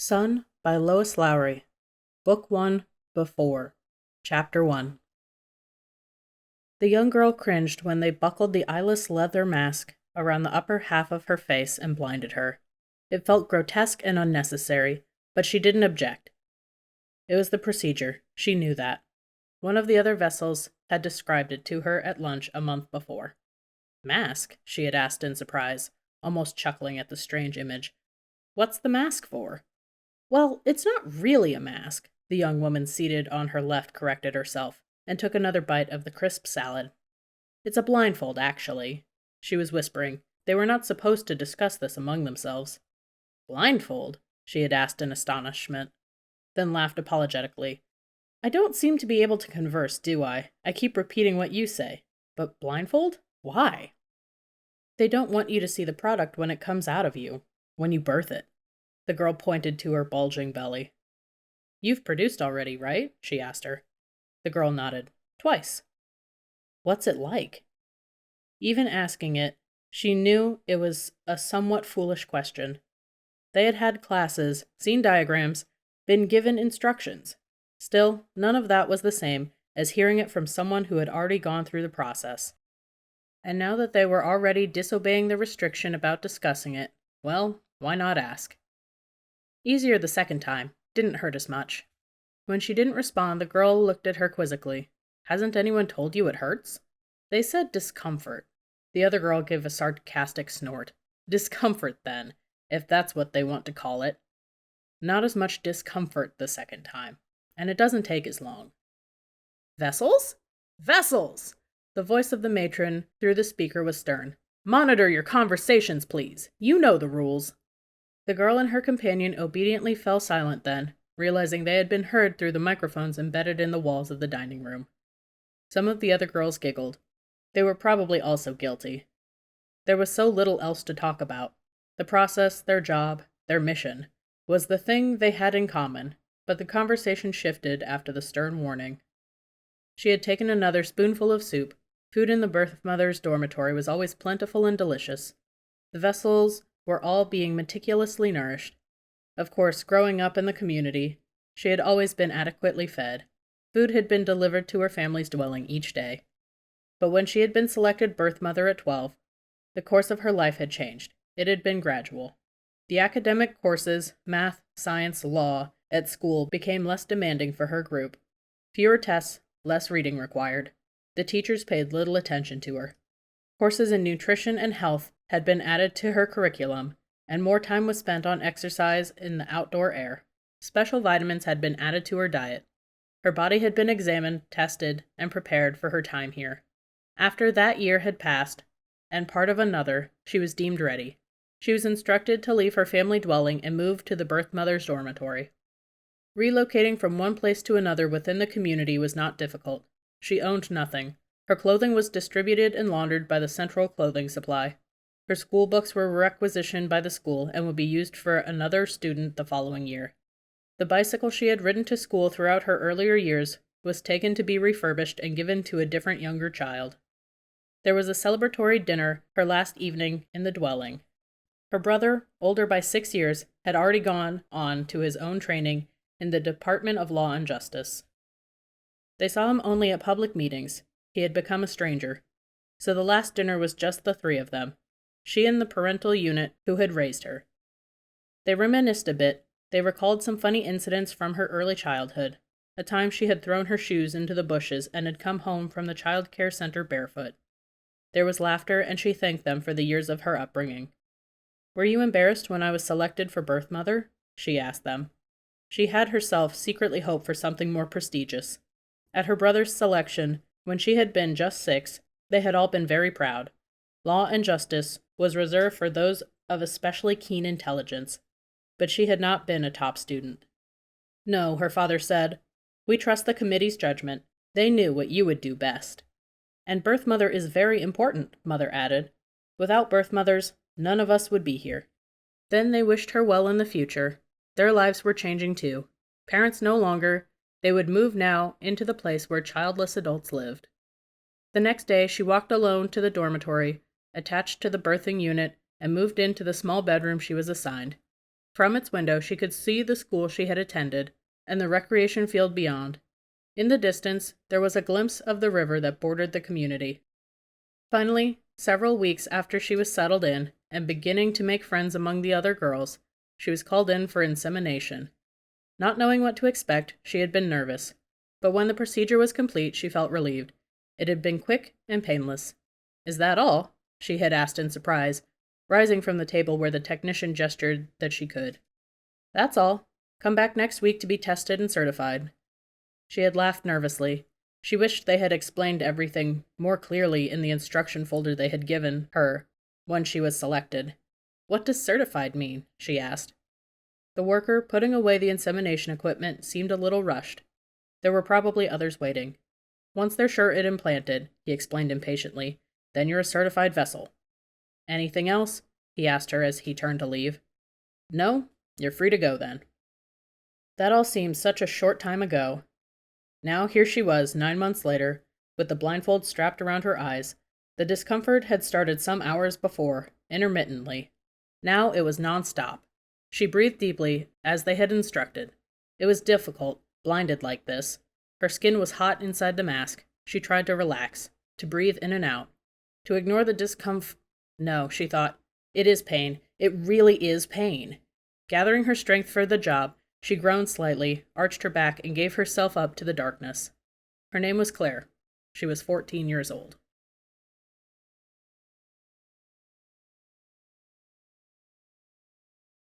Sun by Lois Lowry. Book 1, Before. Chapter 1. The young girl cringed when they buckled the eyeless leather mask around the upper half of her face and blinded her. It felt grotesque and unnecessary, but she didn't object. It was the procedure. She knew that. One of the other vessels had described it to her at lunch a month before. Mask? She had asked in surprise, almost chuckling at the strange image. What's the mask for? Well, it's not really a mask, the young woman seated on her left corrected herself, and took another bite of the crisp salad. It's a blindfold, actually, she was whispering. They were not supposed to discuss this among themselves. Blindfold? She had asked in astonishment, then laughed apologetically. I don't seem to be able to converse, do I? I keep repeating what you say. But blindfold? Why? They don't want you to see the product when it comes out of you, when you birth it. The girl pointed to her bulging belly. You've produced already, right? She asked her. The girl nodded. Twice. What's it like? Even asking it, she knew it was a somewhat foolish question. They had had classes, seen diagrams, been given instructions. Still, none of that was the same as hearing it from someone who had already gone through the process. And now that they were already disobeying the restriction about discussing it, well, why not ask? Easier the second time. Didn't hurt as much. When she didn't respond, the girl looked at her quizzically. Hasn't anyone told you it hurts? They said discomfort. The other girl gave a sarcastic snort. Discomfort, then, if that's what they want to call it. Not as much discomfort the second time, and it doesn't take as long. Vessels? Vessels! The voice of the matron through the speaker was stern. Monitor your conversations, please. You know the rules. The girl and her companion obediently fell silent then, realizing they had been heard through the microphones embedded in the walls of the dining room. Some of the other girls giggled. They were probably also guilty. There was so little else to talk about. The process, their job, their mission, was the thing they had in common, but the conversation shifted after the stern warning. She had taken another spoonful of soup. Food in the birth mother's dormitory was always plentiful and delicious. The vessels were all being meticulously nourished. Of course, growing up in the community, she had always been adequately fed. Food had been delivered to her family's dwelling each day. But when she had been selected birth mother at 12, the course of her life had changed. It had been gradual. The academic courses, math, science, law, at school became less demanding for her group. Fewer tests, less reading required. The teachers paid little attention to her. Courses in nutrition and health had been added to her curriculum, and more time was spent on exercise in the outdoor air. Special vitamins had been added to her diet. Her body had been examined, tested, and prepared for her time here. After that year had passed, and part of another, she was deemed ready. She was instructed to leave her family dwelling and move to the birth mother's dormitory. Relocating from one place to another within the community was not difficult. She owned nothing. Her clothing was distributed and laundered by the central clothing supply. Her school books were requisitioned by the school and would be used for another student the following year. The bicycle she had ridden to school throughout her earlier years was taken to be refurbished and given to a different younger child. There was a celebratory dinner her last evening in the dwelling. Her brother, older by 6 years, had already gone on to his own training in the Department of Law and Justice. They saw him only at public meetings. He had become a stranger. So the last dinner was just the three of them. She and the parental unit who had raised her. They reminisced a bit. They recalled some funny incidents from her early childhood. A time she had thrown her shoes into the bushes and had come home from the child care center barefoot. There was laughter, and she thanked them for the years of her upbringing. Were you embarrassed when I was selected for birth mother? She asked them. She had herself secretly hoped for something more prestigious. At her brother's selection, when she had been just 6, they had all been very proud. Law and justice was reserved for those of especially keen intelligence, but she had not been a top student. No, her father said. We trust the committee's judgment. They knew what you would do best. And birth mother is very important, Mother added. Without birth mothers, none of us would be here. Then they wished her well in the future. Their lives were changing too. Parents no longer. They would move now into the place where childless adults lived. The next day, she walked alone to the dormitory, attached to the birthing unit, and moved into the small bedroom she was assigned. From its window, she could see the school she had attended and the recreation field beyond. In the distance, there was a glimpse of the river that bordered the community. Finally, several weeks after she was settled in and beginning to make friends among the other girls, she was called in for insemination. Not knowing what to expect, she had been nervous, but when the procedure was complete, she felt relieved. It had been quick and painless. "Is that all?" she had asked in surprise, rising from the table where the technician gestured that she could. "That's all. Come back next week to be tested and certified." She had laughed nervously. She wished they had explained everything more clearly in the instruction folder they had given her when she was selected. "What does certified mean?" she asked. The worker, putting away the insemination equipment, seemed a little rushed. There were probably others waiting. "Once they're sure it implanted," he explained impatiently, "then you're a certified vessel." "Anything else?" he asked her as he turned to leave. "No? You're free to go then." That all seemed such a short time ago. Now here she was, 9 months later, with the blindfold strapped around her eyes. The discomfort had started some hours before, intermittently. Now it was non-stop. She breathed deeply, as they had instructed. It was difficult, blinded like this. Her skin was hot inside the mask. She tried to relax, to breathe in and out, to ignore the discomfort. No, she thought, it is pain. It really is pain. Gathering her strength for the job, she groaned slightly, arched her back, and gave herself up to the darkness. Her name was Claire. She was 14 years old.